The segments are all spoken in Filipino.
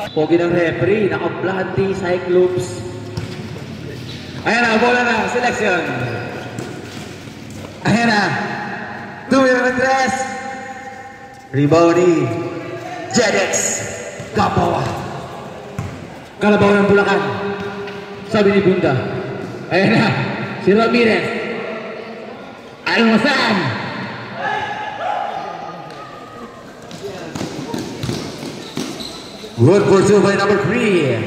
Pogi ng referee, naka-blanty, Cyclops. Ayan na, bola na, selection. Ayan na, 2-minute rest. Rebound ni Jedex Gabawa. Kalabaw ng Bulacan. Sabi ni Bunda. Ayan na, si Ramirez. Almasan. Good for two by number 3.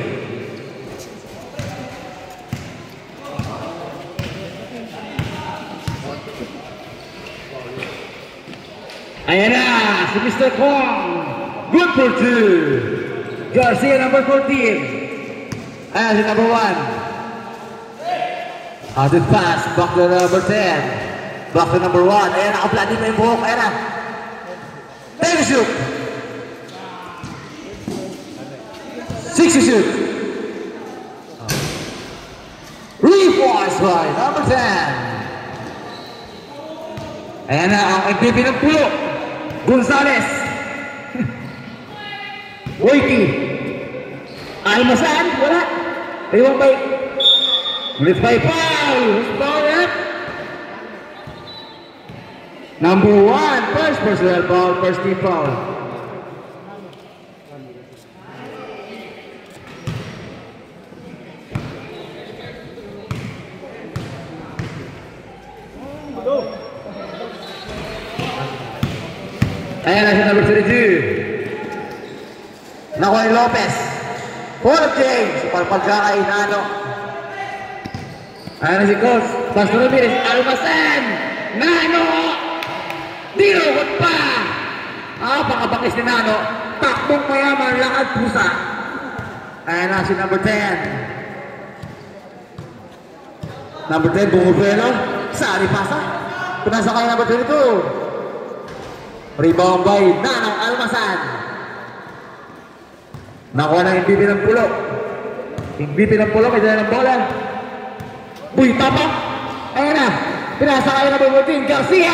Ayan na, si Mr. Kong. Good for 2. Garcia number 14. Ayan si number 1. Outlet pass, back to number 10. Back to number 1. Ayan, naka-planting na yung buhok. Ayan na. Take a shoot. 60 shoot. Reforce by number 10. Ayan na, ang MVP ng pulo. Gonzales. Woiki. Almasan, wala. Ayun by. Ulit by foul. Foul yan. Number 1, first personal foul, first team foul. Ayan na si number 32. Nakuha ni Lopez. Paul James. Palpagkakay na ano. Ayan na si Coach. Pastor Ramirez. Almasan. Nano. Dinukot pa. Pakabakis ni Nano. Takbong mayaman. Lakad pusa. Ayan na si number 10. Number 10. Bumubelo. Sari pasa. Pinasa kayo number 22. Rebound by Nanang Almasan. Nakuha ng MVP ng pulo. MVP ng pulo, may dala ng bola. Buy tapak. Ayan na. Pinasa kayo na Bubutin. Garcia.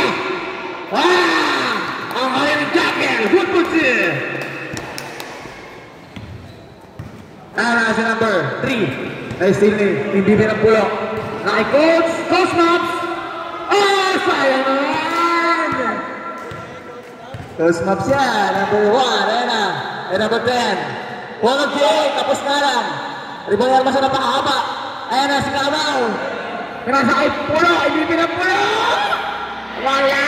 Ang hali ng Jackal. Good for 2. Ayan na si number 3. Ay still ni MVP ng pulo. Naki-coach. Coach Maps. Sayang naman. Coach Maps yan. Number 1. Ayan na. Ayan number 10. Huwag Jake. Tapos na lang. Rebound yung Almasan na pakahaba. Ayan na si Kabaw. Pinasa kay pulo. MVP ng pulo. Wala.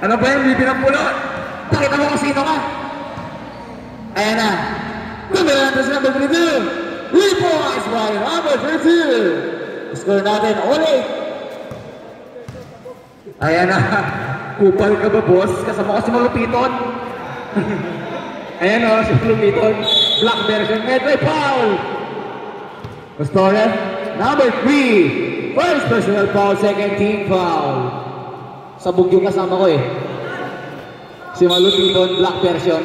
Ano ba yung MVP ng pulo? Pakita mo kung sino ka. Ayan na. Tumira natin si number 32. Repoise by number 32. Score natin ulit. Ayan na. Kupal ka ba, boss? Kasama ko si Malupiton. Ayan o, si Malupiton. Black version. Medway foul. Pastora, number 3. First personal foul, second team foul. Sabog yung kasama ko eh. Si Malupiton, black version.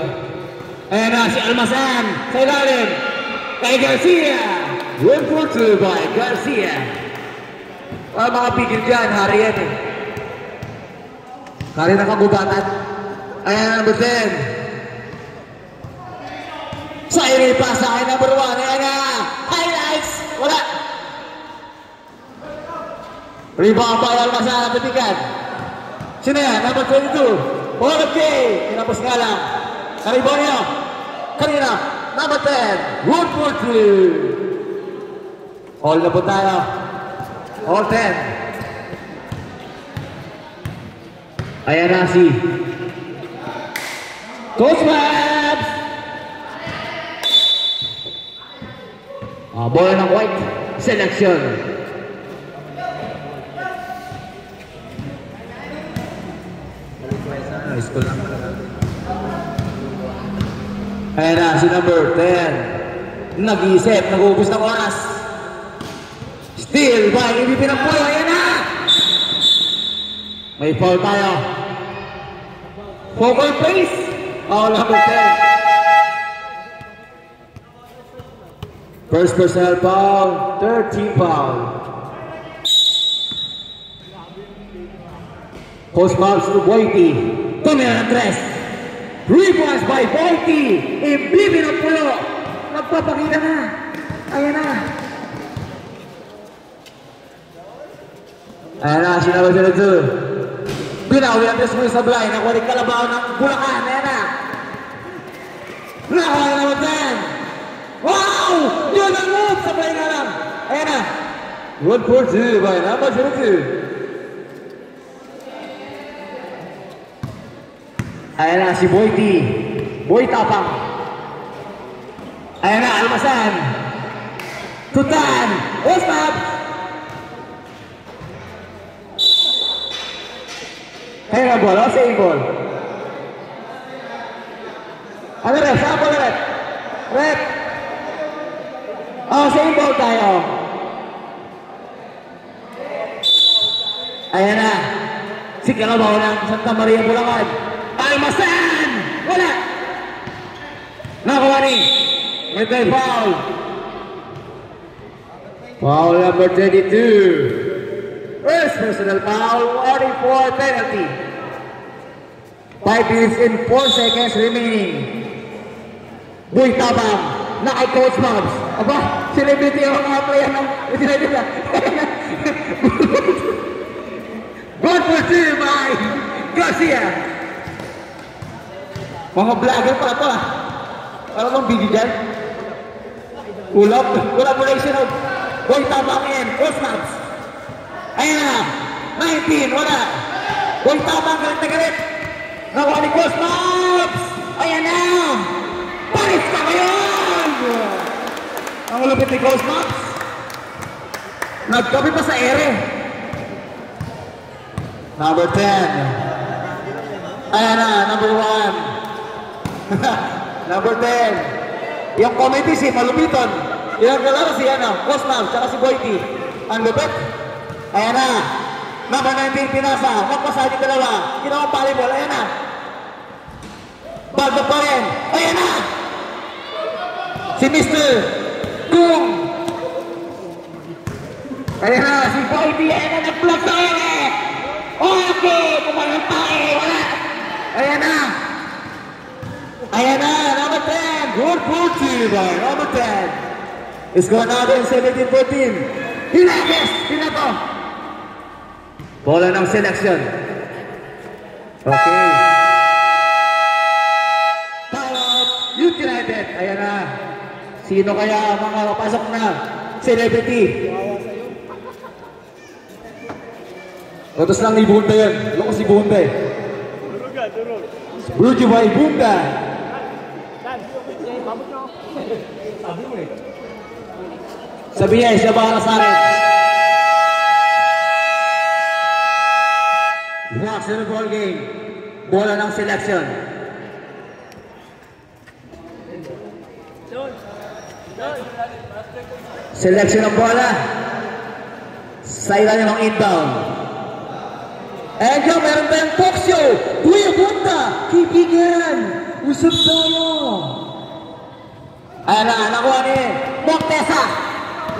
Ayan na, si Almasan. Sa ilalim. Kay Garcia. 1-4-2 by Garcia. Mga pigil dyan, hari yan eh. Kari na kagubatan. Ayan, number 10. Sa pasa kay number 1. Ayan na. Highlights. Wala. Rebound by Almasan ang titikan. Sino yan? Number 22. Paul J. Tinapos nga lang. Karibon niyo. Kanina. Number 10. Good for 2. All na po tayo. All 10. Ayan na si Coach Maps. Bola ng white selection. Ayan na si number 10. Nag-iisip, nag-uubos ng oras. Steal by MVP ng pulo. Ayan na. May foul tayo. Focal place. Foul number 10. First personal foul, third team foul. Post fouls to Boyti. Tumira ng 3. 3 points by Boyti. Imbibin ang pulo. Nagpapakita na. Ayan na. Ayan na, sinabay sila ito. Binawi ang tres mo sa blind. Nakuha rin kalabaw ng Bulacan. Ayan na. Nakuha na naman din. Wow! Yun ang move sa blind na lang. Ayan na. 1 for 2 by number 02. Ayan na si Boyti. Boy tapang. Ayan na, Almasan. Tutan. Osmab. Ayan na ball. O, same ball. Ano rep? Saan ball rep? Rep. O, same ball tayo. Ayan na. Si Kalabaw ng Santa Maria, Bulacan. Almasan! Wala! Nakuha ni. May foul. Foul number 32. First personal foul, warning for penalty. 5 minutes and 4 seconds remaining. Boy Tabang, na kay Coach Mobs. Aba, celebrity ang mga player ng sinadila. Good for 2 by Garcia. Mga vlogger pa ito ah. Para itong video dyan. Collaboration of Boy Tabang and Osmabs. Ayan na. 19, wala. Boy Tabang galit na galit. Nakuha ni Osmabs. Ayan na. Paris ka ngayon. Ang lupit ni Osmabs. Nagkapi pa sa ere. Number 10. Ayan na, number 1. Number 10. Yung committee si Malupiton. Yung kalaro si Osmab, tsaka si Boyti. Ang lupit. Ayan na. Number 19, Pinasa. Magpasa yung dalawa. Ginawang volleyball. Ayan na. Baldo pa rin. Ayan na. Si Mr. Kung. Ayan na. Si Boyti. Ayan na. Nag-block sa ere. Okay. Kumalang tayo. Wala. Ayan na. Ayan na, number 10. Good for 2 by number 10. Score natin 17-14. Hinagis! Hinato! Bola ng selection. Okay. Timeout. Youth United. Ayan na. Sino kaya ang mga papasok na celebrity? Utos lang ni Bunda yun. Loko si Bunda eh. Burjo by Bunda. Sabi niya, siya bahala sa akin. Watch the ball game. Bola ng selection. Selection ng bola. Sa ilalim ng inbound. And yung meron tayong talk show. Kuya Bunda, kaibigan. Usap tayo. Ayan na, nakuha ni Montesa.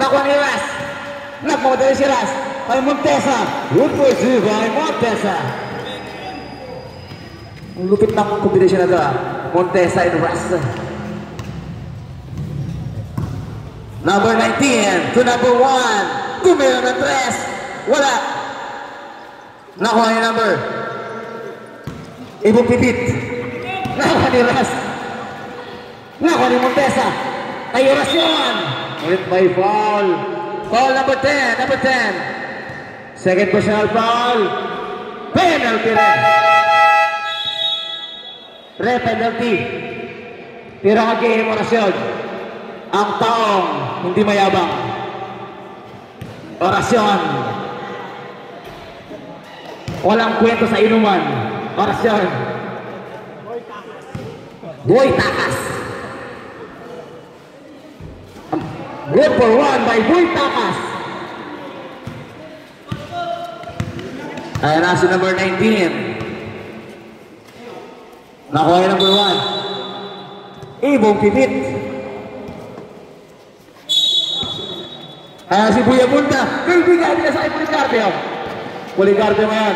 Nakuha ni Ras. Nagmodel si Ras. Ay Montesa. Good for 2 by Montesa. Ang lupit ng kombinasyon na ito. Montesa and Ras. Number 19 to number 1. Tumira ng 3. Wala. Nakuha ni number. Ibong pipit. Nakuha ni Ras. Nakuha ni Montesa. Ay Ras yun. Ulit may foul. Foul number 10. Number 10. Second personal foul. Penalty rin. Penalty. Tira ka game orasyon. Ang taong hindi mayabang. Orasyon. Walang kwento sa inuman. Orasyon. Boy Takas. Good for 1 by Boy Takas. Ayan na si number 19. Nakuha yung number 1. Ibong pipit. Ayan si Buya Bunda. Kaibigan niya sa Policarpio. Policarpio mo yan.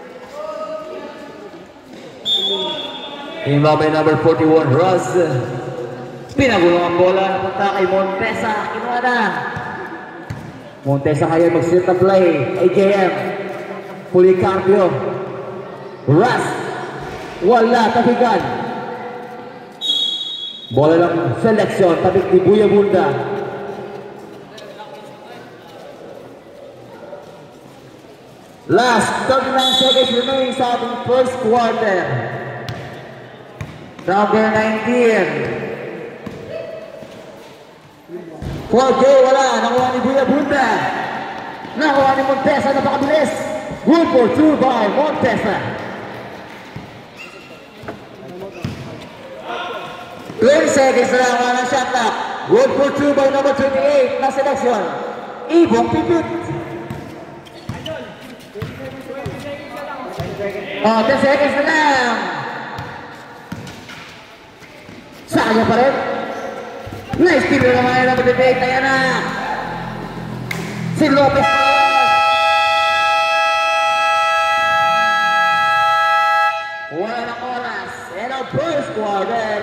Inbound by number 41, Roz. Pinagulong ang bola. Napunta kay Montesa. Kinuha na. Montesa kaya mag-set na play. AJM. Policarpio. Roz. Wala. Tabigan. Bola lang. Seleksyon. Tabig ni Buya Bunda. Last 39 seconds remaining sa ating first quarter. Number 19. 4K, wala. Nakuha ni Buya Bunda. Nakuha ni Montesa. Napakabilis. Good for 2 by Montesa. 20 seconds na lang. Wala ng shot clock. Good for 2 by number 28 na seleksyon. Ibong Pipit. 10 seconds na lang. Sa kanya pa rin. Nice team na naman yung debate. Ayan na. Si Lopez. Wala ng oras. And our first quarter.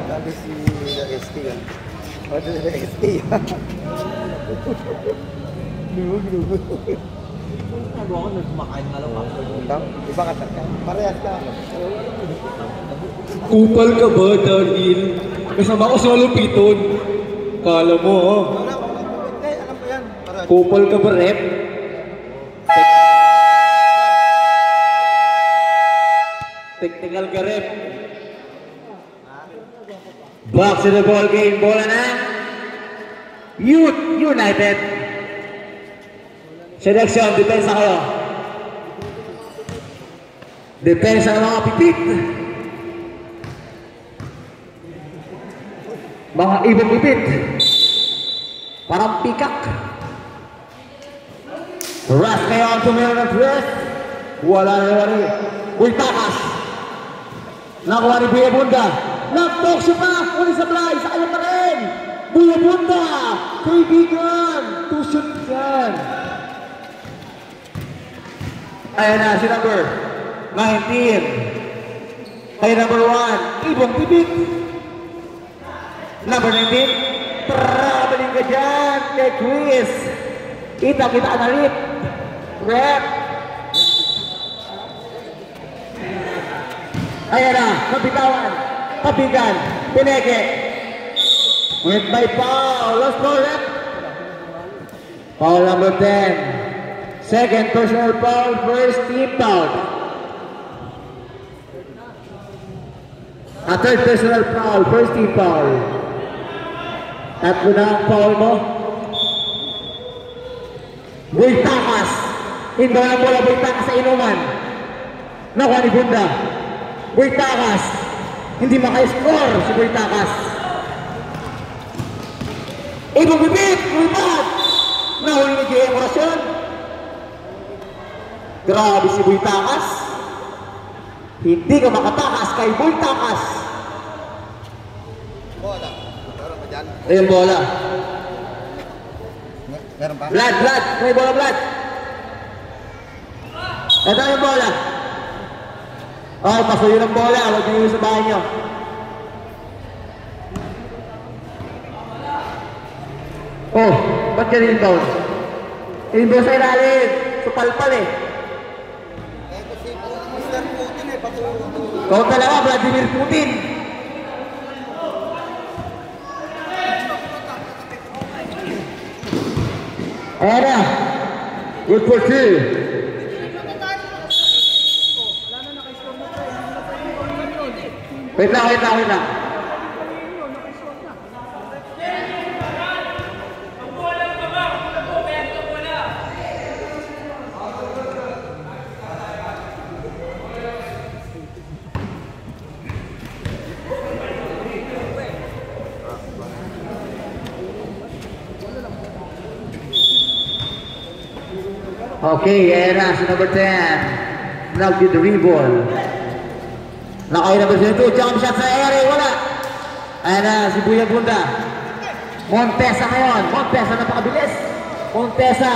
Sabi si ST yan. Ano na ST yan? Nagawa ko, nagmakain nga lang ako. Iba ka taka. Parehas ka. Kupal ka ba, Daril? Kasama ko sa malupiton. Kala mo, oh. Wala, alam ko yan. Parehas. Kupal ka ba, rep? Technical ka rep. Back to the ball game. Bola na. Youth United. Selection, depensa kayo. Depensa ng mga pipit. Mga ibang pipit. Parang pikak. Rush ngayon, tumira ng tres. Wala na wala. Uy, takas. Nakuha ni Buya Bunda. Nag-talk siya pa. Uli sa Blay. Sa kanya pa rin. Buya Bunda. Kaibigan. Tusun yan. Ayan na si number 19. Ay number 1. Ibong Tibik. Number 19. Traveling ka dyan kay Chris. Kita na rin. Rep. Ayan na, nabitawan, kabigan, pineke. With by foul, last foul rep. Foul number 10. Second personal foul, first team foul. A third personal foul, first team foul. Tatlo na ang foul mo. Boy takas. Hindi na bola, boy takas sa inuman. Nakuha ni Bunda. Boy takas. Hindi maka-score si Boy takas. Ibang bibit, ulpat. Nahuli ni J.M. Orasyon. Grabe si Boy takas. Hindi ka makatakas kay Boy takas. Bola. Meron pa dyan? Ayun bola. Meron pa? Vlad. May bola, Vlad. Ito yung bola. Okay, pasuyo ng bola. Huwag niyo sa bahay nyo. Oh, ba't ka rin down? Inbo sa ilalim. Supalpal eh. Kasi Mr. Putin eh, patulong. Kau talaga, Vladimir Putin. Ayan na. Good for two. Wait lang. Okay, ayan na, si number 10. Nag-did the reball. Nakay number 22, jump shot sa area, wala. Ayan na, si Buya Bunda. Montesa ngayon, Montesa napakabilis. Montesa.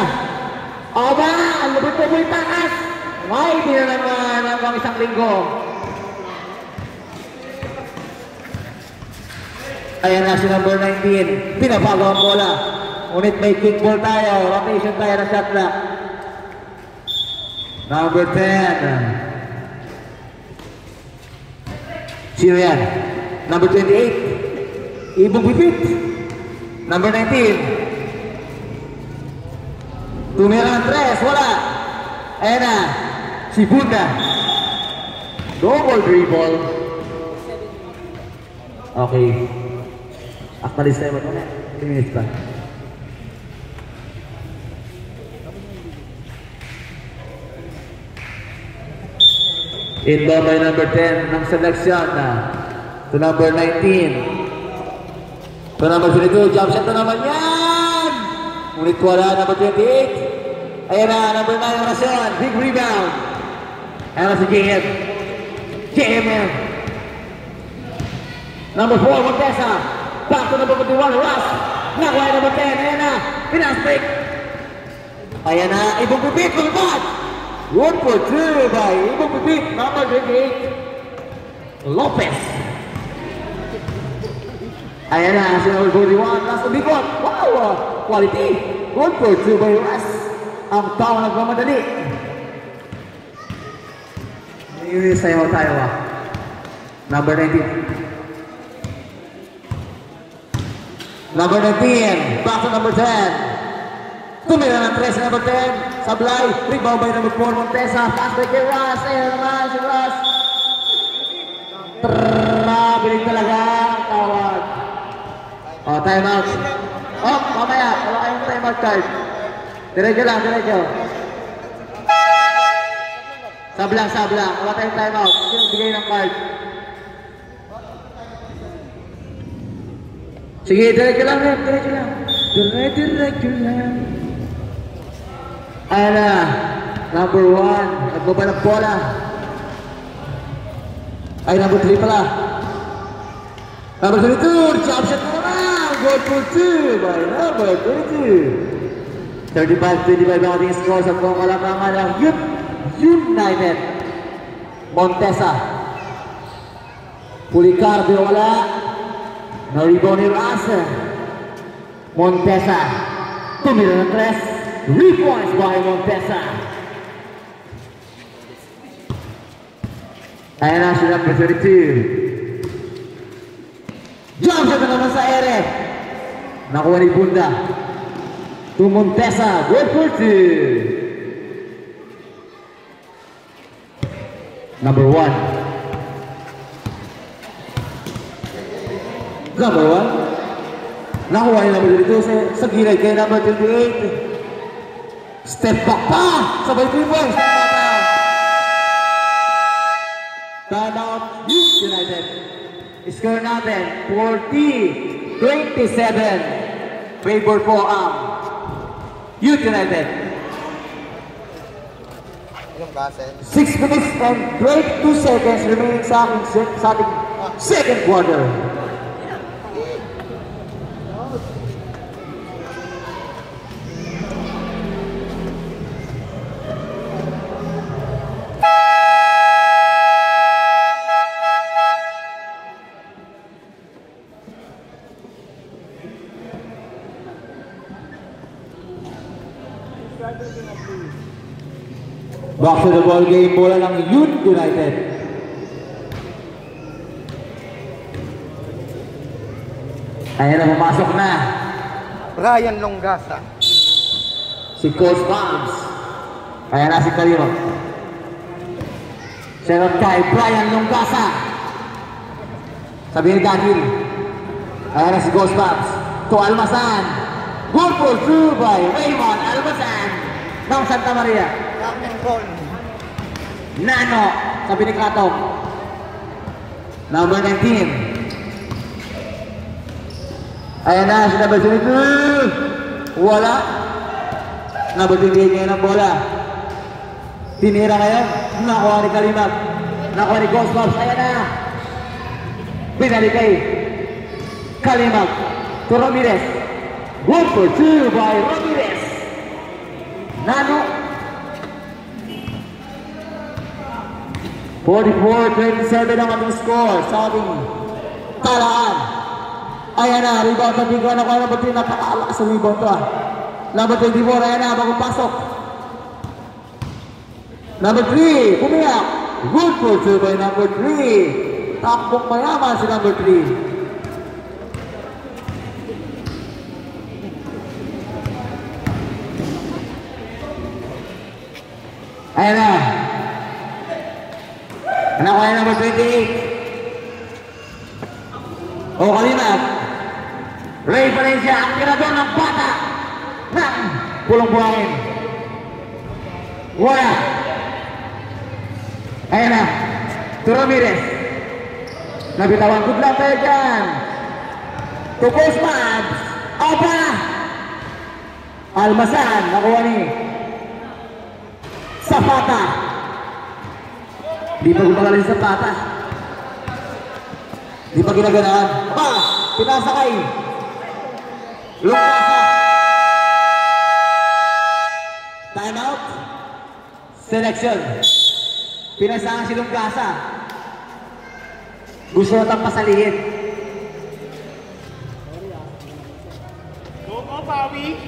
Aba, ang lubit mo Buya takas. May, di na naman hanggang isang linggo. Ayan na, si number 19. Pinabago ang bola. Ngunit may kickball tayo, rotation tayo na shot clock. Number 10. Sino yan? Number 28. Ibong Bibit. Number 19. Tumira ng 3. Wala. Ayan na. Si Bunda. Double dribble. Okay. Akmalis tayo ba? 3 minutes pa. Inbound by number 10 ng seleksyon to number 19. To number 22, jump shot na naman yan! Ngunit wala, number 28. Ayan na, number 9 Orasyon, big rebound. Ayan na si JM. JM. Number 4, Montesa. Back to number 21, Russ. Nakuha number 10, ayan na, pinaspik. Ayan na, ibang bubit, bumabad. 1 for 2 by Ibong Bibit, number 28, Lopez. Ayan na, si number 41, nasa bikot. Wow, quality. 1 for 2 by Russ. Ang tao nagmamadali. May sayo tayo Number 19. Number 19, back to number 10. Tumira ng 3 number 10. Sablay, rebound by number 4 Montesa. Pass by kay Russ. Ayan naman si Russ. Bilig talaga ang tawag. Oh, time out. Oh, mamaya. Wala kayong time out card. Diretso lang, diretso. Sablang. Wala tayong time out. Sino bigay ng card? Sige, diretso lang. Diretso lang. Ayan na, number 1, nagbaba ng bola. Ay, number 3 pala. Number 32, jump shot naman! Good for 2 by number 32. 35-25 ang ating score sa pangkalamangan ng Youth United. Montesa. Pulicardo wala. Na-rebound ni Rasa. Montesa. Tumira ng 3. 3 points by Montesa. Ayan na si number 32. Jump shot na naman sa ere. Nakuha ni Bunda. To Montesa. Good for 2. Number 1. Number 1. Nakuha ni number 32 sa gilid kay number 28. Step back pa! Sabay 3 points. Time out, Youth United. Score natin, 40-27. Favor po ang Youth United. 6 minutes and 22 seconds remaining sa ating second quarter. Back to the ball game, bola ng Youth United. Ayan na, pumasok na. Brian Longasa. Si Coach Bams. Ayan na si Kaliro. Serap kay Brian Longasa. Sabi ni Daniel. Ayan na si Coach Bams. To Almasan. Good for 2 by Raymond Almasan ng Santa Maria. Nano, sabi ni Katong. Number 19. Ayan na, si number 22. Wala. Number 28 ngayon ang bola. Tinira ngayon. Nakuha ni Kalimag. Nakuha ni Ghostbobs. Ayan na. Pinali kay Kalimag. To Ramirez. Good for 2 by Ramirez. Nano. 44-27 ang ating score sa ating talaan. Ayan na, rebound sa Bigwan. Ako na ba ito? Napakalakas sa rebound to ah. Number 24, ayan na, bagong pasok. Number 3, pumiyak. Good for 2 by number 3. Takbong mayaman si number 3. Ayan na. Anak ko ay number 28. O Kalimag. Ray Valencia, ang tirador ng bata ng pulong buhangin. Wala. Ayan na. To Ramirez. Nabitawan. Good luck tayo dyan. To Postman. Opa. Almasan. Nakuha ni Zapata. Di pa gumagaling sa patas. Di pa ginaganaan. Pa! Pinasakay. Lungkasa. Time out. Selection. Pinasahan si Lungkasa. Gusto natang pasalihin. Go, Pawi.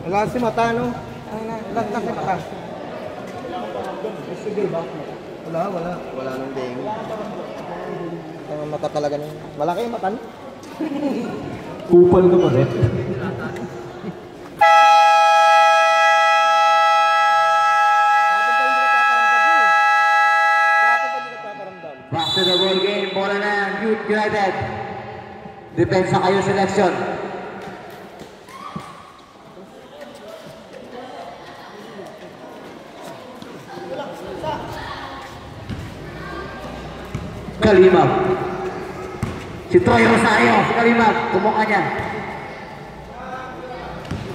Wala si Mata, no? Wala si Mata. Wala nang ding. Ang mata talaga nun. Malaki yung mata, no? Kupal ka pa rin. Back to the ball game. Bola na Youth United. Depensa kayo selection. Kalimag. Si Troy Rosario, si Kalimag, kumuha niya.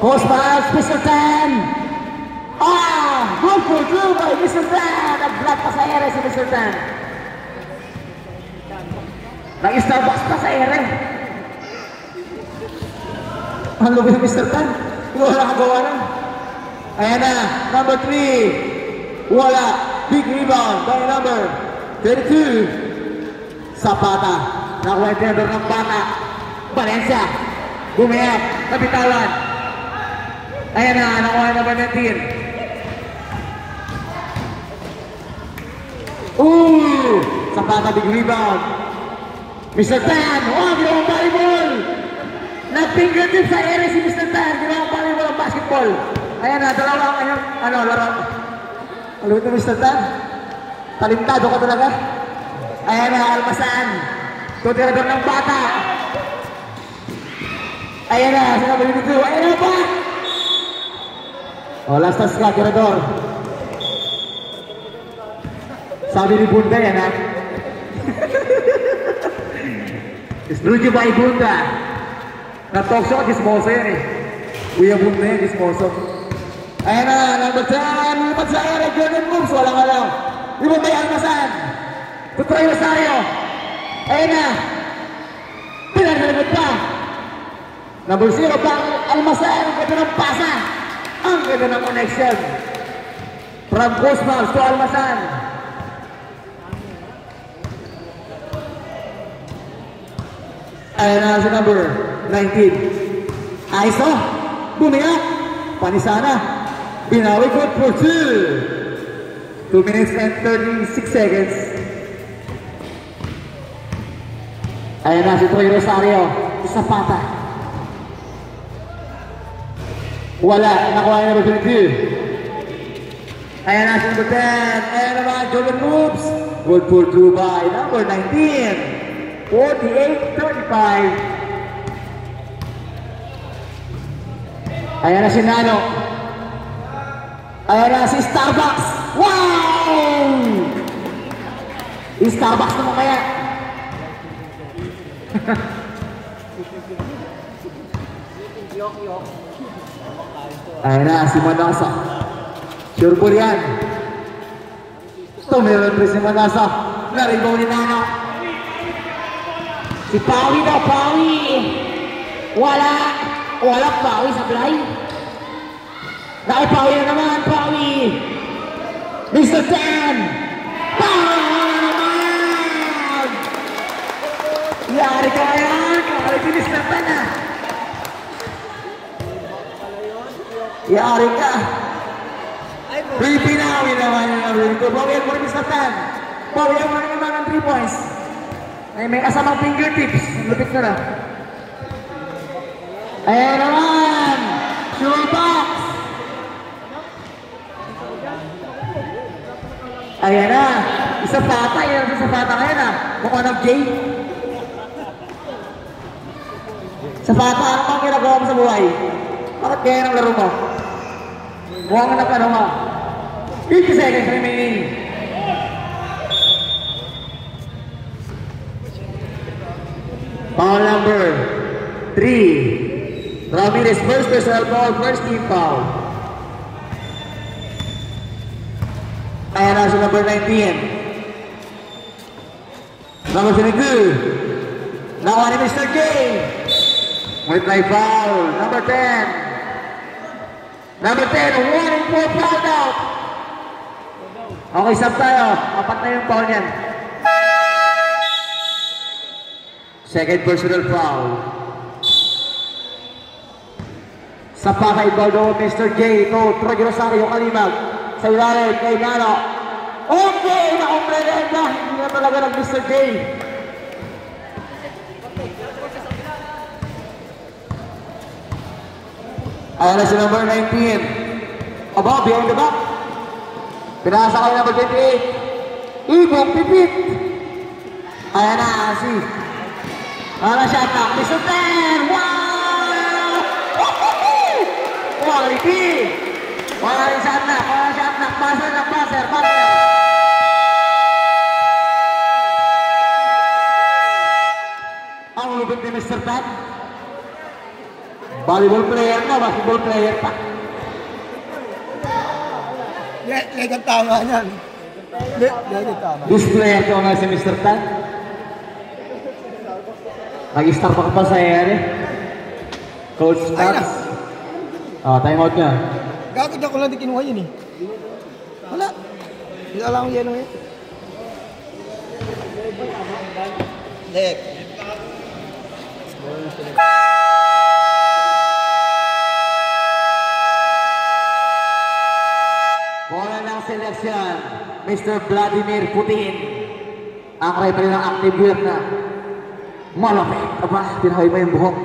Post pass, Mr. Tan. Good for two by Mr. Tan. Nag-block pa sa ere si Mr. Tan. Nag-Starbucks pa sa ere. Ang lubi ng Mr. Tan. Wala kagawa na. Ayan na, number 3. Wala. Big rebound by number 32. Zapata. Nakuha yung tinador ng bata. Valencia. Bumayag. Nabitawan. Ayan na, nakuha yung number 19. Zapata, big rebound. Mr. Tan. Ginawang volleyball. Nag-fingertip sa ere si Mr. Tan. Ginawang volleyball ang basketball. Ayan na, dalawa ang kanyang, laro. Aluhin na Mr. Tan. Talintado ka talaga. Ayan na, Almasan. Tutirador ng bata. Ayan na, sinabi dito. Ayan na ba? Last touch ka, tirador. Sabi ni Bunda yan, ha? Isbrujo ba yung Bunda? Na-talk show ka, dismoso yan, eh. Kuya Bunda yan, dismoso. Ayan na, number 10, lipat sa ere, Jordan moves, walang alam. Lipat may Almasan. Tutroy Rosario. Ayan na. Pinagalagot pa. Number 0, pang Almasan, ang ganda ng pasa. Ang ganda ng connection. From Cosmos to Almasan. Ayan na si number 19. Aiso, bumiyak. Panisana. Binawi, good for 2. 2 minutes and 36 seconds. Ayan na si Troy Rosario. Zapata. Wala. Nakuha na number 22. Ayan na si number 10. Ayan naman, Jordan moves. Good for 2 by number 19. 48-35. Ayan na si Nano. Ayan na si Starbucks. Wow! Starbucks naman kaya. Ayan na si Manasa. Sure ball yan. Meron rin si Manasa. Naribaw ni Nano. Si Pawi daw, Pawi. Wala Pawi sa play. Dahil Pawi na naman, Pawi. Mr. Tan. Pawi naman. Yari ka yan. Yari si Mr. Tan na. Yari ka. Pinawi naman yung Pawi mo rin Mr. Tan. Pawi mo rin naman ang 3 points. May kasamang fingertips. Lupit na na. Ayan naman. Shoebox. Ayan na. Isa pata. Ayan sa pata ngayon na. Mukha ng J. Sa pata, ano bang ginagawa mo sa buhay? Bakit kaya ng laro mo? Mukhang nagkano mo. 50 seconds remaining. Foul number 3. Ramirez, first personal foul, first team foul. Ayan na si number 19. Number 22. Nakuha ni Mr. J. Multiply foul. Number 10. Number 10, 1 and 4 fouled out. Okay, sub tayo. Apat na yung foul niyan. Second personal foul. Sa pakaibaw doon, Mr. J. Ito, Troy Rosario, Kalimag. Sa ilalim, kay Nano. Okay, nakumprenda. Hindi na talaga ng Mr. J. Ayan na si number 19. Aba, behind the back. Pinasa kay number 28. Ibong pipit. Ayan na, si Para shot clock, Mr. Tan! Wow! Quality! Wala rin shot clock, passer. Ang lupit ni Mr. Tan. Volleyball player na, basketball player pa. Legang tama yan. Legang tama. This player ko nga si Mr. Tan. Nag-start pa ka pa sa ere. Coach Stats. Time out niya. Gagod ako lang di kinuha yun eh. Wala. Hindi alam ko yan o yun. Dek. Bola ng seleksyon, Mr. Vladimir Putin. Ang referee ng active wear na malapit. Aba, pinahay mo yung buhok.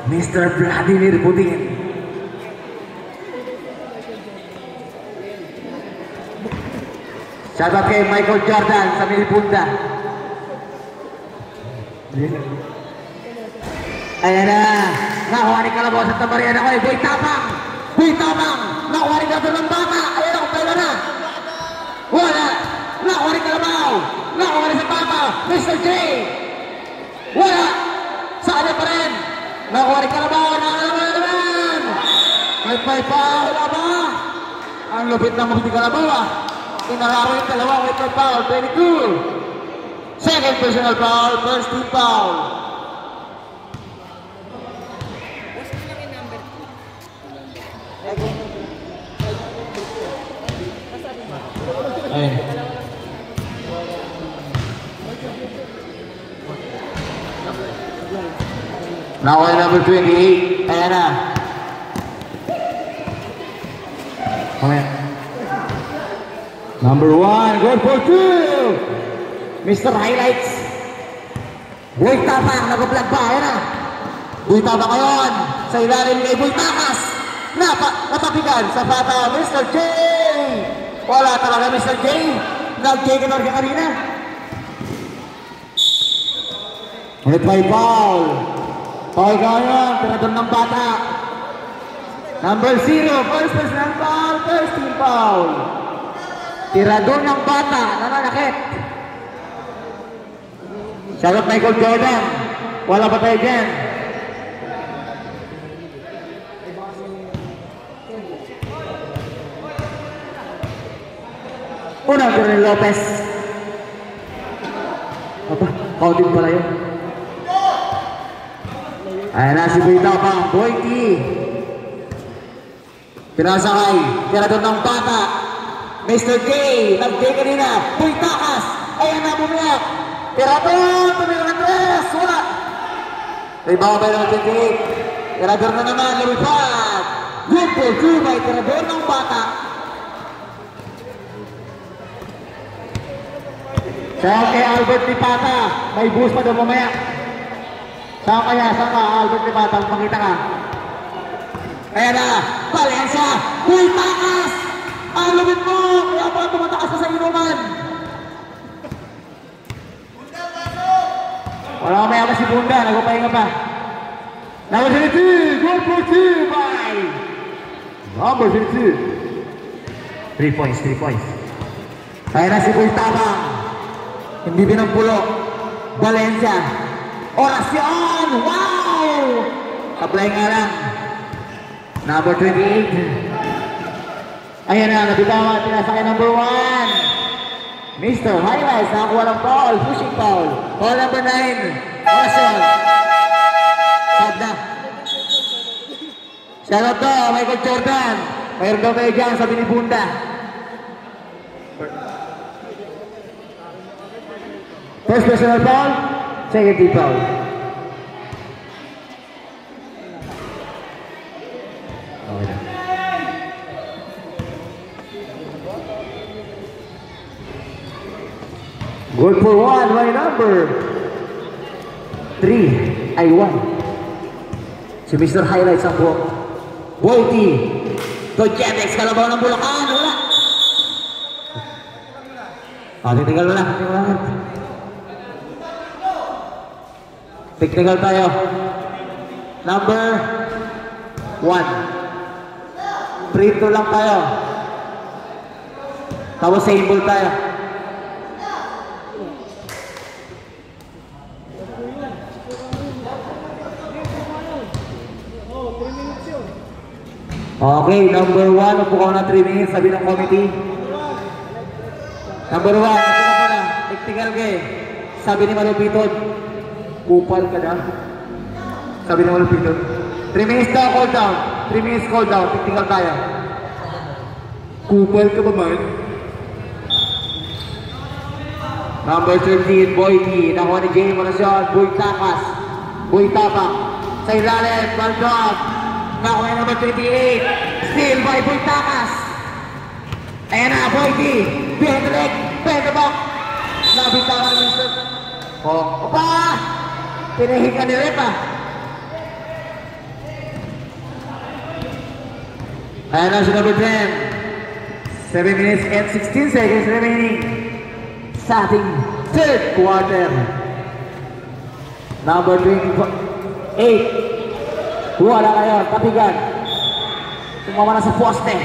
Mr. Vladimir Putin. Shoutout kay Michael Jordan sa Milipunda. Ayan na. Nakuha ni Kalabaw sa Tamarian ako eh. Boy Tapang! Boy Tapang! Nakuha ni Kalabaw ng bata! Ayan ako, pala na! Wala! Nakuha ni Kalabaw! Nakuha ni sa Papa! Mr. J! Wala! Sa kanya pa rin! Nakuha ni Kalabaw! Nakalabaw naman! May foul ba? Ang lupit na mga Kalabaw ah! Inalaro yung dalawa with the foul. 22! Second personal foul, first team foul. Ayun. Now on number 28. Ayan na. Ayan. Number 1, good for 2. Mr. Highlights. Boy Tapang, nag-vlog pa. Ayan na. Boy Tapang ngayon. Sa ilalim kay Boy Takas. Napapigan sa bata, Mr. J. Wala talaga, Mr. J. Nag-J-Gator ka kanina. Ulit may foul. Foul ka ngayon. Tirador ng bata. Number 0, first personal foul, first team foul. Tirador ng bata, nananakit. Shoutout Michael Jordan. Wala pa tayo dyan. Unang Coronel Lopez. Apa, kautin pala yun. Ayan na si Boy Tapang, Boy T. Pinasakay, tirador ng bata. Mr. J, nag-J kanina. Boy Takas, ayan na bumiyak. Tirador, tumira ng tres, wala. Rebound by number 28. Tirador na naman, lumipad. Good for 2 by tirador ng bata. Saan kay Albert Lipata? May boost pa doon mamaya. Saan kaya? Saan ka Albert Lipata? Makita ka. Ayan na. Valencia. Boy Takas. Ang lumit mo. Kaya pa tumatakas ka sa inuman. Wala mamaya ka si Bunda. Nagpapahinga pa. Number 32. Good for 2 by number 32. 3 points. 3 points. Ayan na si Boy Tapang. Hindi binampulo. Valencia. Orasyon! Wow! Apply nga lang. Number 28. Ayan na, nabigawan. Tinasakay number 1. Mr. Highlights. Nakakuha ng foul. Pushing foul. Foul number 9. Orasyon. Sad na. Shoutout to, Michael Jordan. Mayroon daw kayo dyan, sabi ni Bunda. First personal foul, second team foul. Okay. Good for 1 by number 3 ay 1. Si Mr. Highlights ang buhok. Boy T. Dodgetex, Kalabaw ng Bulacan. Wala. Tinggal mo lang. Technical tayo. Number 1. Free throw lang tayo. Tapos same ball tayo. Okay, number 1, upo ka na 3 minutes, sabi ng committee. Number 1, upo ka na. Technical ka eh. Sabi ni Malupiton, kupal ka na. Sabi ni Malupiton. 3 minutes daw, call down. 3 minutes call down, technical tayo. Kupal ka ba man? Number 13, Boyty. Nakuha ni Jay Monasyon, Boy Tapas. Boy Tapak. Sa ilalim, Baldog. Nakuha ni number 28. Still by Boy Tapas. Ayan na, Boyty. Behind the leg, behind the back. Nabitawan ni Mr. Oh, opa! Pinahiga ni Repa. Ayan na si number 10. 7 minutes and 16 seconds remaining sa ating third quarter. Number 28. Wala kayo, tapigan. Sumama na sa poste.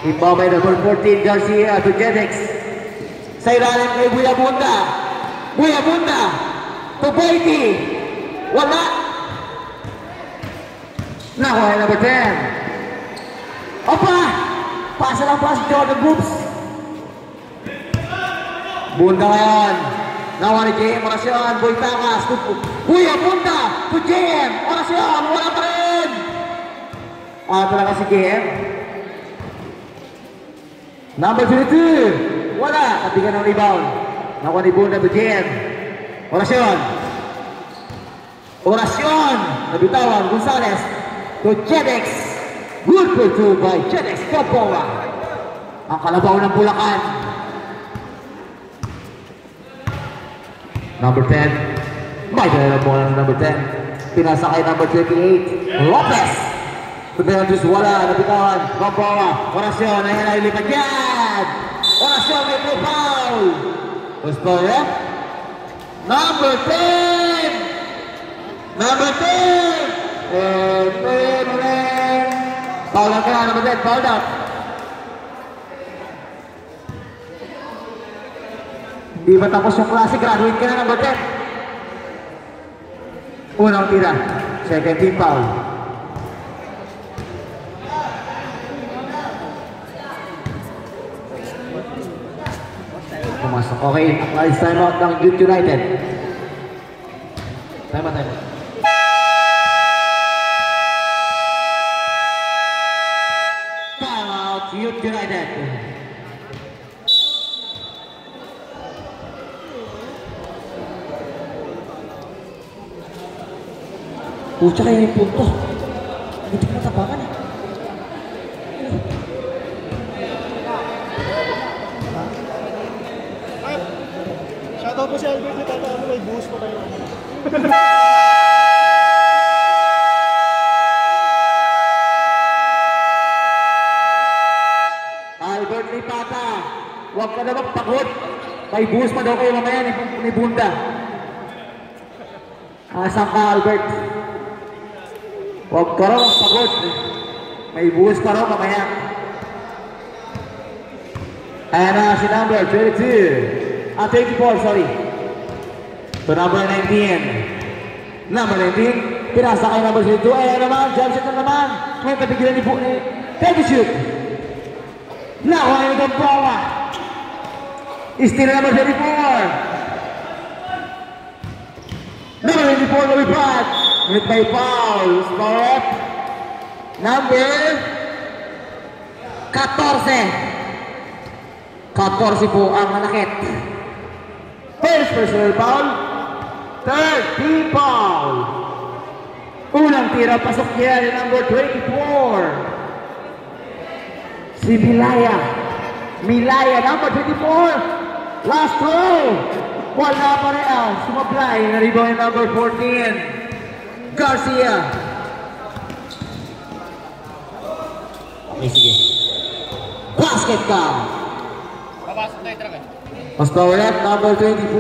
Ibabay number 14, Garcia to Jedex. Sa ilalim kay Buya Bunda. Buya Bunda to Boyty. Wala. Nakuha number 10. Opa! Pasa lang pa si Jordan Brooks. Bunda ngayon. Nakuha ni JM Orasyon. Boy Takas. Buya Bunda to JM Orasyon. Wala pa rin. Talaga si JM. Number 22. Wala. Katigan ng rebound. Nakuha ni Bunda to JM Orasyon. Orasyon. Nabitawan. Gonzales to Jedex. Good for 2 by Jedex Capoa. Ang kalabaw ng Bulacan. Number 10. May dala mo ng number 10. Pinasa kay number 28. Lopez. Tubelantus wala. Nabitawan. Capoa. Orasyon. Ayan na ilipat yan. Orasyon may foul. Gusto yan? Number 10. Number 10. Foul lang ka, number 10, foul out. Hindi ba tapos yung klase, graduate ka na number 10. Unang tira, second team foul. Pumasok, okay, nice time out ng Youth United. Time out. Youth United. Pucha kayo yung punto. Hindi ko natapakan eh. Shoutout po si Albert na tatawa may boost pa tayo. Huwag ka na magpagod. May buhos pa daw kayo mamaya ni Bunda. Asan ka, Albert? Huwag ka raw magpagod. May buhos pa raw mamaya. Ayan na si number 22. 24, sorry. So number 19. Number 19. Pinasa kay number 22. Ayan naman, jump shot na naman. May papigilan ni Teddy shoot. Nakuha yung Gamboa. Still number 34. Number 24 will be brought with my foul. Spot. Number 14. 14 po ang manakit. First personal foul. Third team foul. Unang tira pasok niya ni number 24. Si Milaya, number 24. Last throw. Wala pa rin. Sumablay. Naribaw yung number 14. Garcia. Okay, sige. Basket count. Papasok na yung tragan. Mas power up, number 24.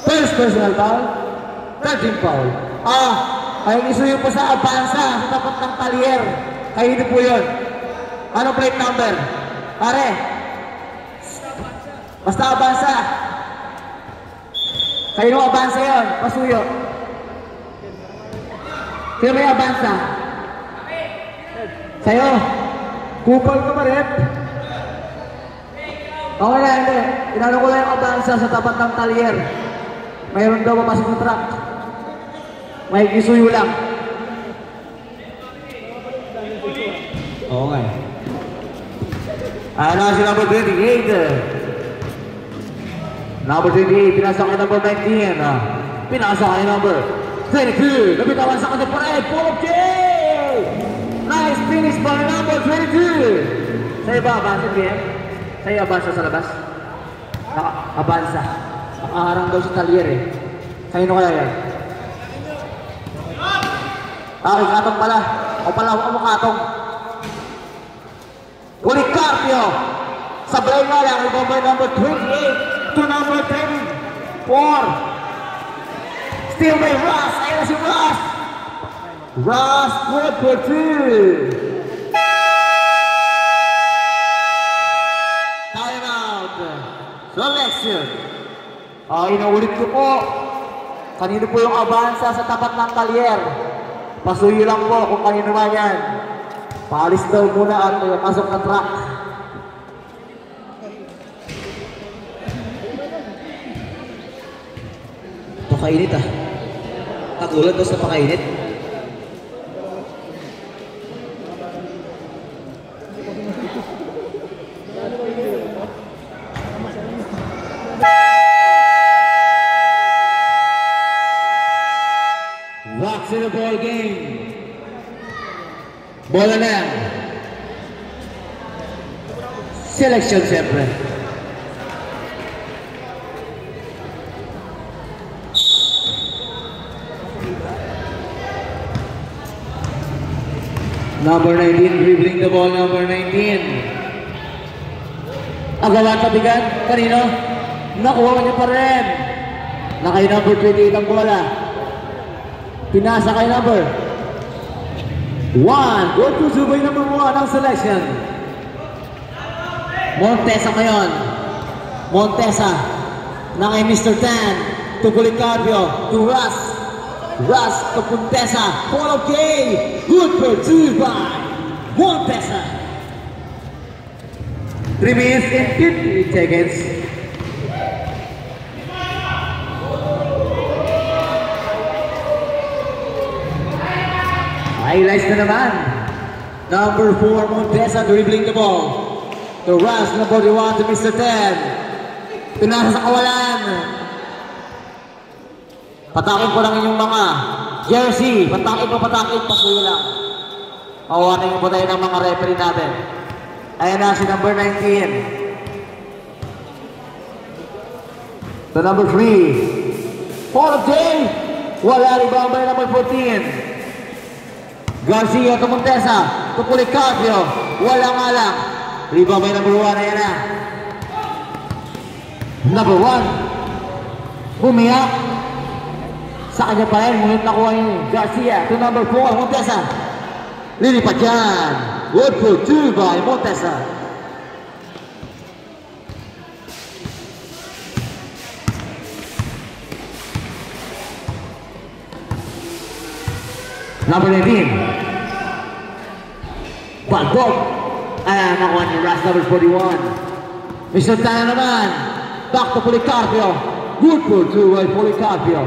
First personal foul. 13 foul. Ay isuyo po sa Avanza sa tapat ng Talier. Kayo ito po yun. Ano plate number? Pare. Basta Avanza. Kayo nung Avanza yun. Pasuyo. Sino may abansa? Sa'yo. Kupal ka pa rin. Okay na, hindi. Tinanong ko lang yung abansa sa tapat ng talyer. Mayroon daw papasok ng truck. May kisuyo lang. Okay. Ano si number 28? Number 28, pinasok kay number 19. Pinasok kay number 22. Nabitawan sa kanya pa rin. Pull up kill! Nice finish by number 22. Sa'yo ba, abansa, PM? Sa'yo, abansa sa labas? Abansa. Nakaharang daw si Talyer eh. Sa'yo kaya yan? Katong pala. O pala, ako katong. Ulit Carpio. Sablay nga lang, ibabay number 28 to number 34. Still may Ross. Ayun na si Ross. Ross, good for 2. Time out. Selection. Inaulit ko po. Kanino po yung abansa sa tapat ng talyer? Pasuyo lang po kung kanino man yan. Paalis daw muna at pasok na truck. Pakainit ah. Katulad daw sa pakainit. Rocks in the ball game. Bola na yan. Selection siyempre. Number 19, dribbling the ball, number 19. Agawan kabigan, kanino? Nakuha niya pa rin. Nakay number 28 ang bola. Pinasa kay number 1. Go to subay number 1 ang selection. Montesa ngayon. Montesa. Na kay Mr. Tan. To Policarpio. To Russ. Russ to Montesa. Ball okay. Good for 2 by Montesa. 3 minutes and 50 seconds. Highlights na naman. Number 4, Montesa dribbling the ball. To Russ, number 1 to Mr. Ted. Pinasa sa kawalan. Patakin ko lang inyong mga jersey. Patakin, pasuyo lang. Awanin po tayo ng mga referee natin. Ayan na si number 19. To number 3. Fall of Day. Wala rebound by number 14. Garcia to Montesa, to Policarpio, wala nga lang. Rebound by number 1, ayan na. Number 1, bumiyak. Sa kanya pa rin, ngunit nakuha ni Garcia to number 4, Montesa. Lilipat dyan. Good for 2 by Montesa. Number 19. Balbog. Ayan, nakuha ni Russ, number 41. Mr. Tana naman. Back to Policarpio. Good for 2 by Policarpio.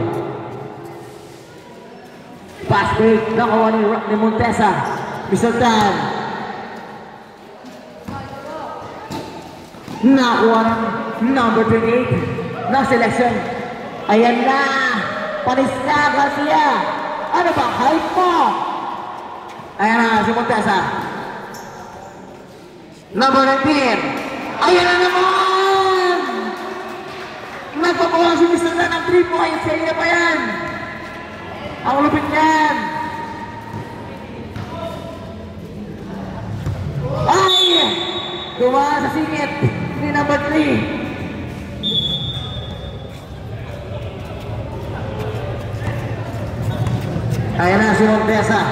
Pass break. Nakuha ni Montesa. Mr. Tan. Nakuha ng number 28. Na selection. Ayan na. Panis na, Garcia. Ano ba? Hype mo! Ayan na, si Montesa. Number 19. Ayan na naman! Nagpapawa si Mr. Tan ng 3 points. Kaya pa yan. Ang lupit yan. Ay! Dumaan sa singit ni number 3. Ayan na si Montesa.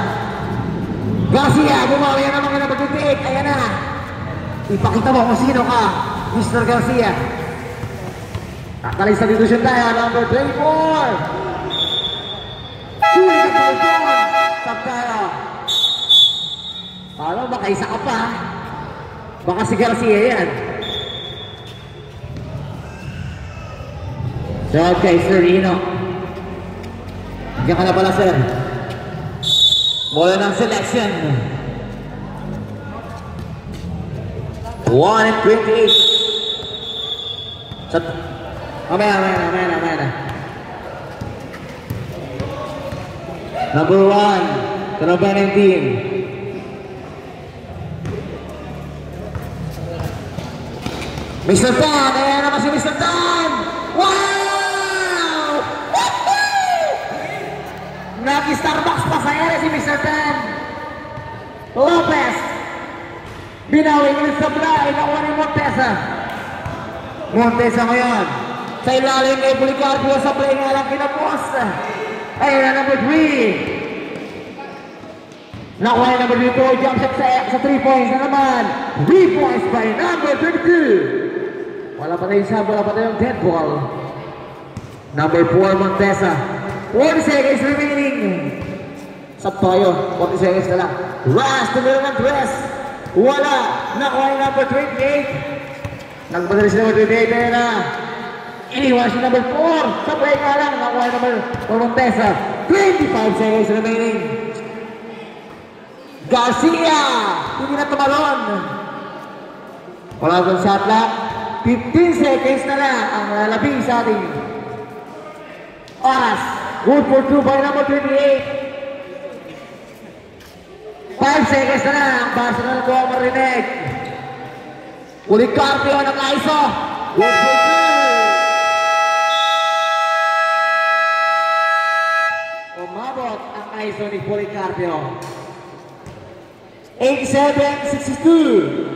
Garcia, bumawi na naman ng pag-titik. Ayan na. Ipakita mo kung sino ka, Mr. Garcia. Kakalay sa substitution tayo, number 24. Sulit ang Stop tayo. Ano, baka isa ka pa. Baka si Garcia yan. So, okay, Sir Ino. Diyan ka na pala, sir. Wala ng selection. 1:28. Mamaya na. Number 1, to number 19. Mr. Tan, ayan naman si Mr. Tan! Wow! Nag-Starbucks pa sa ere si Mr. Tan. Lopez. Binawi ng Sablay, nakuha ni Montesa. Montesa ngayon. Sa ilalim kay Policarpio, Sablay nga lang kinapos. Ayun na number 3. Nakuha ni number 3, jump shot sa 3 points na naman. 3 points by number 32. Wala pa tayong sub, wala pa tayong dead ball. Number 4, Montesa. 40 seconds remaining. Sub tayo, 40 seconds na lang. Rush to the dress. Wala. Nakuha ni number 28. Nagpadali si number 28 na. Iniwan si number 4. Sabay nga lang. Nakuha ni number 4 Montesa. 25 seconds remaining. Garcia. Hindi na tumalon. Wala kong shot clock. 15 seconds na lang ang lalabing sa ating oras. Good for 2 by number 28. 5 seconds na lang. Basta na ko ang marinig. Policarpio ng ISO. Good for 2. Umabot ang ISO ni Policarpio. 87-62.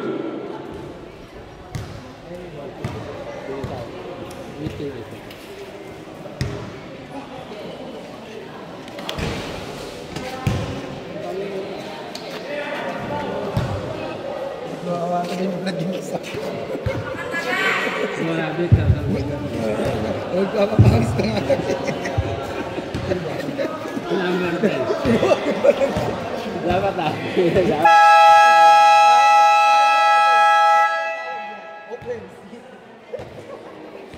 Sumarabi ka. Magpapakangis na nga. Dapat ah.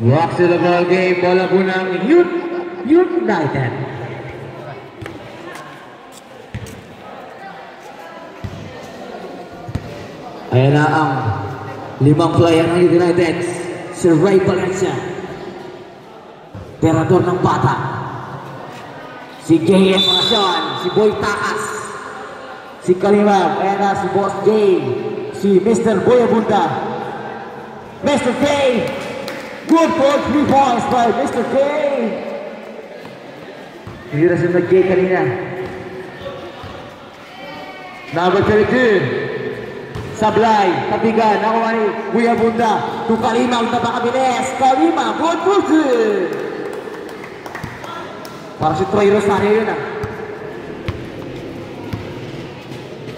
Walks to the ball game. Bola po ng Youth United. Ayan na ang 5 player ng United. Si Ray Valencia, Terador ng Bata, si J.M. Rason, si Boy Takas, si Kalimab, ayan na si Boss J, si Mr. Boy Abunda, Mr. K, good for 3 points by Mr. K. Hindi na siya nag-K kanina. Number 32. Sablay, tabigan, nakuha ni Kuya Bunda. Kung Kalimag na pakabilis. Kalimag, good for 2. Para si Troy Rosario yun ah.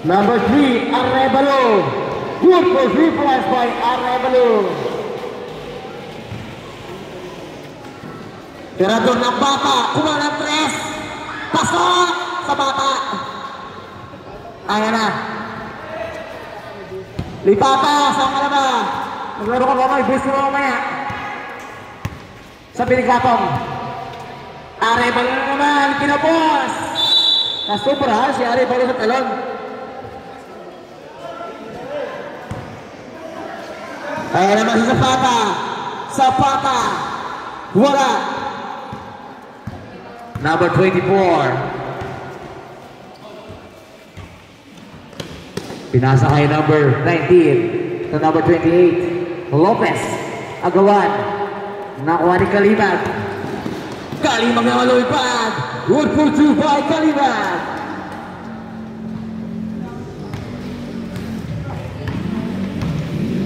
Number 3, Arevalo. Good for 3 points by Arevalo. Tirador ng Bata, kumang ng 3. Pasok sa Bata. Ayan na. Lipapa, saan ka na ba? Maglaro ka ba may boost mo mamaya? Sa Binikatong. Arevalo na naman, kinapos. Nasubra si Arevalo sa talon. Ayan naman si Zapata. Zapata. Wala. Number 24. Pinasa kay number 19 to number 28. Lopez. Agawan. Nakuha ni Kalimag. Kalimag na malupad. Good for 2 by Kalimag.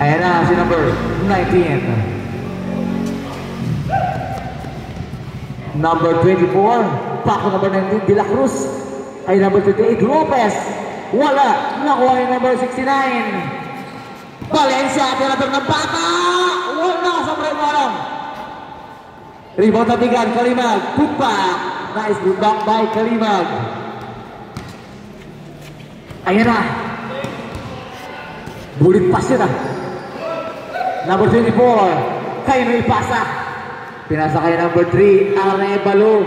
Ayan na si number 19. Number 24. Paco number 19. De La Cruz. Ay number 28. Lopez. Wala. Nakuha yung number 69. Valencia. Tirador ng Bata. Wala. Sobrang malang. Rebound tabigan. Kalimag. Putpa. Nice good back by Kalimag. Ayan na. Bulit pass yun ah. Number 24, kayo na ipasa. Pinasa kayo number 3, Arevalo.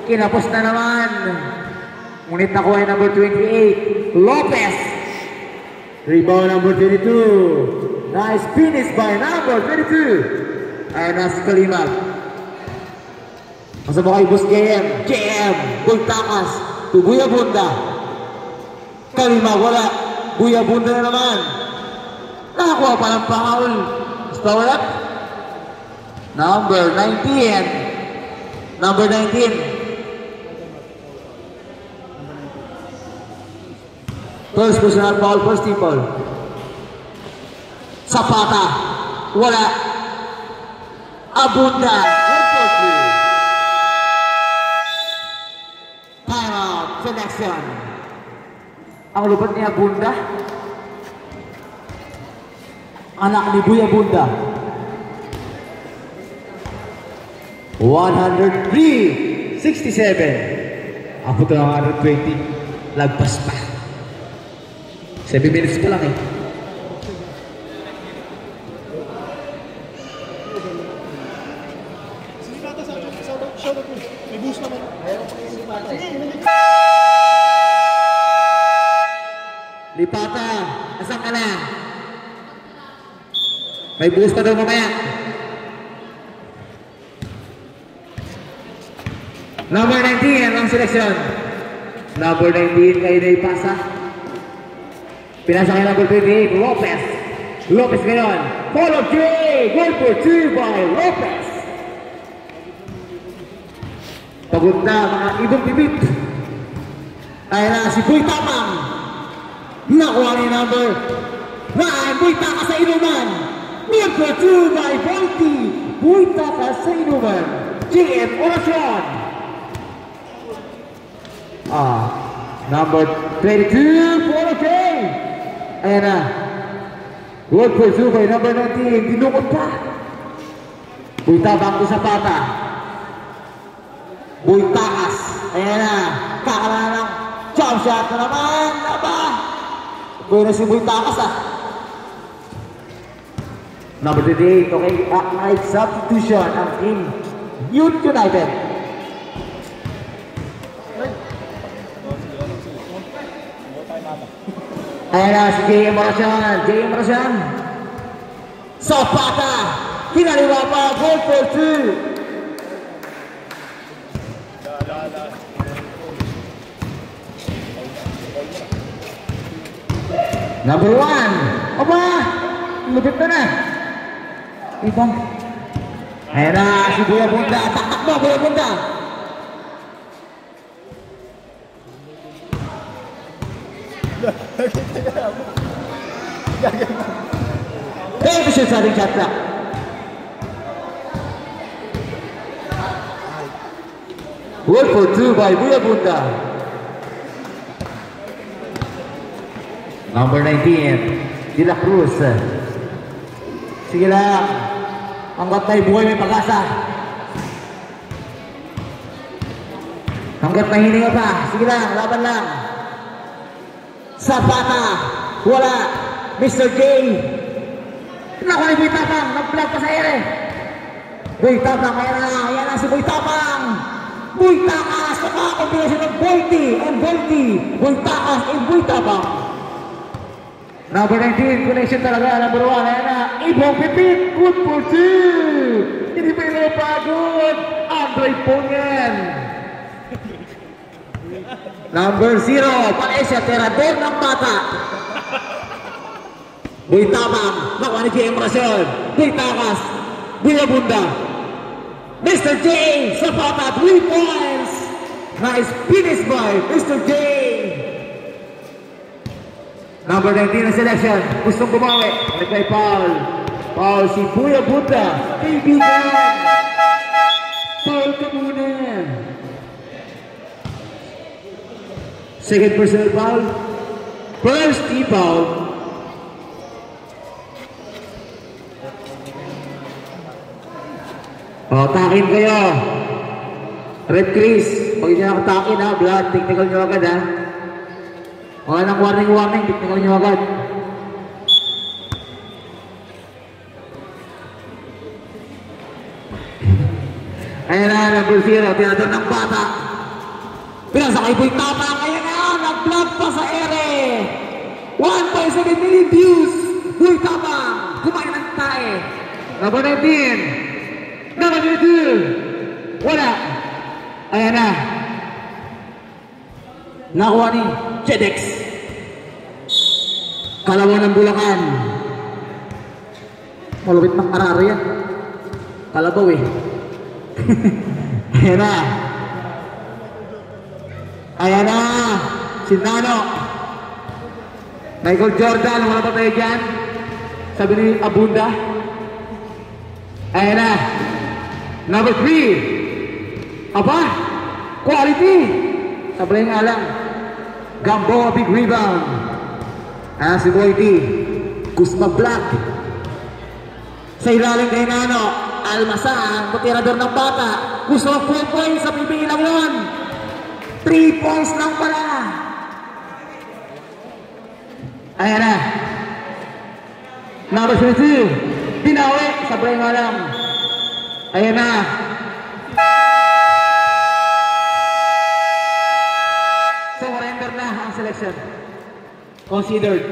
Kinapos na naman. Ngunit nakuha yung number 28, Lopez. Rebound number 22. Nice finish by number 22. Ayan na si Kalimag. Masama kay Boss JM. Bultakas to Buya Bunda. Kalimag wala. Buya Bunda na naman. Nakakuha pa ng foul. Stop up. Number 19. Number 19. First personal foul, first team foul. Zapata. Wala. Abunda. 1-4-3. Time out. Selection. Ang lupat ni Abunda. Anak ni Buya Bunda. 103-67. Ako ito ng 120. Lagpas pa. 7 minutes pa lang eh. Sige Tata, shout out mo. May boost naman. Lipata, asan ka na? May boost pa daw mamaya. Number 19, ang seleksyon. Number 19, kayo na ipasa. Pinasa kayo number 28, Lopez. Lopez ngayon. Follow J. Goal for 2 by Lopez. Pagod na mga ibang bibit. Ayan na si Boy Tapang. Nakuha ni number 9. Boy Taka sa inuman. Goal for 2 by Volti. Boy Taka sa inuman. JM Oracion. Number 22, Follow J. Ayan na. Goal for 2 by number 19. Dinukot pa. Boy Tabang sa pata. Boy Takas. Ayan na. Kakala ng jump shot na naman. Aba. Boy na si Boy Takas ah. Number 38. Okay. Night substitution ang team Youth United. Ayan na si JM Marasian. Zapata. Kinaliwa pa. Goal for 2. Number 1. Aba. Lupit na. Ito. Ayan na si Buya Bunda. Taktak mo Buya Bunda. Ito siya sa ring shot clock. Goal for 2 by Buya Bunda. Number 19, De La Cruz. Sige lang. Hanggat tayo buhay may pag-asa. Hanggat may hininga pa. Sige lang, laban lang. Zapata, wala. Mr. J. Naku ni Boy Tapang, nag-vlog pa sa ere. Boy Tapang, ayan na si Boy Tapang. Boy Takas, nakakombinasyon ng Volti and Volti. Boy Takas and Boy Tapang. Number 19, connection talaga. Number 1, ayan na. Ibong Pipit, good for 2. Hindi pa yung pagod. Andre Pongen. Number 0, Paesya Terador ng bata. Boy Tapang, nakuha ni JM Marasian. Boy Takas, Buya Bunda. Mr. J, Zapata, 3 points. Nice finish by Mr. J. Number 19 na selection. Gustong bumawi. Nagkay Paul. Paul si Buya Bunda. Kaibigan. Paul ka muna. Second personal foul. First team foul. Takin kayo. Red Chris. Pag hindi nakatakin ha, blood. Technical nyo agad ha. Wala nang warning, technical nyo agad. Ayan na, number 0, tinador ng bata. Pinasakay po yung tama, kaya na, nag-vlog pa sa ere. 1.7 million views. Huy tama, kumain ng tae. Number 19, number 22, wala. Ayan na. Nakuha ni Jedex. Kalawan ng Bulacan. Malupit ng araro yan. Kalabaw eh. Ayan na. Ayan na. Si Nano. Michael Jordan. Wala pa tayo dyan. Sabi ni Abunda. Ayan na. Number 3. Aba. Quality. Sablay nga lang. Gamboa big rebound. Si Boy D. Guzma Black. Sa ilalim kay Nano. Almasan, tirador ng bata. Gusto 4 points sa PBA lang yun. 3 points lang pala. Ayan na. Number 22. Dinawi. Sablay nga lang. Ayan na. So, surrender na ang selection. Considered.